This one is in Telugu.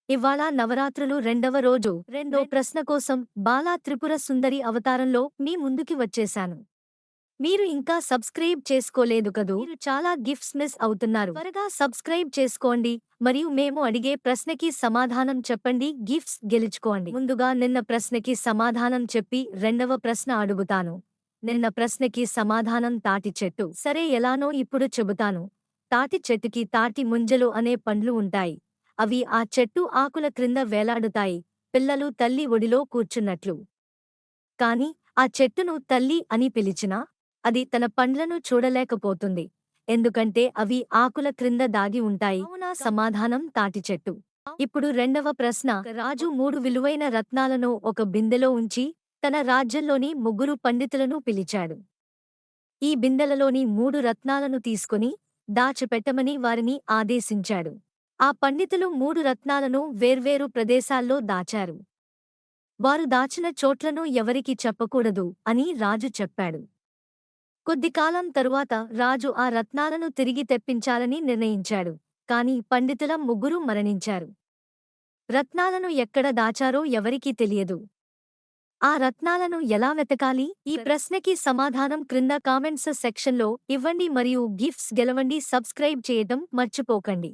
ఇవాళ నవరాత్రులు రెండవ రోజు రెండో ప్రశ్న కోసం బాలా త్రిపుర సుందరి అవతారంలో మీ ముందుకి వచ్చేశాను. మీరు ఇంకా సబ్స్క్రైబ్ చేసుకోలేదు కదూ. మీరు చాలా గిఫ్ట్స్ మిస్ అవుతున్నారు. త్వరగా సబ్స్క్రైబ్ చేసుకోండి మరియు మేము అడిగే ప్రశ్నకి సమాధానం చెప్పండి, గిఫ్ట్స్ గెలుచుకోండి. ముందుగా నిన్న ప్రశ్నకి సమాధానం చెప్పి రెండవ ప్రశ్న అడుగుతాను. నిన్న ప్రశ్నకి సమాధానం తాటి చెట్టు. సరే, ఎలానో ఇప్పుడు చెబుతాను. తాటి చెట్టుకి తాటి ముంజలు అనే పండ్లు ఉంటాయి. అవి ఆ చెట్టు ఆకుల క్రింద వేలాడుతాయి, పిల్లలు తల్లి ఒడిలో కూర్చున్నట్లు. కాని ఆ చెట్టును తల్లి అని పిలిచినా అది తన పండ్లను చూడలేకపోతుంది, ఎందుకంటే అవి ఆకుల క్రింద దాగి ఉంటాయి. అవునా? సమాధానం తాటి చెట్టు. ఇప్పుడు రెండవ ప్రశ్న. రాజు 3 విలువైన రత్నాలను ఒక బిందెలో ఉంచి తన రాజ్యంలోని 3 పండితులను పిలిచాడు. ఈ బిందెలలోని 3 రత్నాలను తీసుకుని దాచిపెట్టమని వారిని ఆదేశించాడు. ఆ పండితులు 3 రత్నాలను వేర్వేరు ప్రదేశాల్లో దాచారు. వారు దాచిన చోట్లను ఎవరికీ చెప్పకూడదు అని రాజు చెప్పాడు. కొద్దికాలం తరువాత రాజు ఆ రత్నాలను తిరిగి తెప్పించాలని నిర్ణయించాడు. కాని పండితుల 3 మరణించారు. రత్నాలను ఎక్కడ దాచారో ఎవరికీ తెలియదు. ఆ రత్నాలను ఎలా వెతకాలి? ఈ ప్రశ్నకి సమాధానం క్రింద కామెంట్స్ సెక్షన్లో ఇవ్వండి మరియు గిఫ్ట్స్ గెలవండి. సబ్స్క్రైబ్ చేయటం మర్చిపోకండి.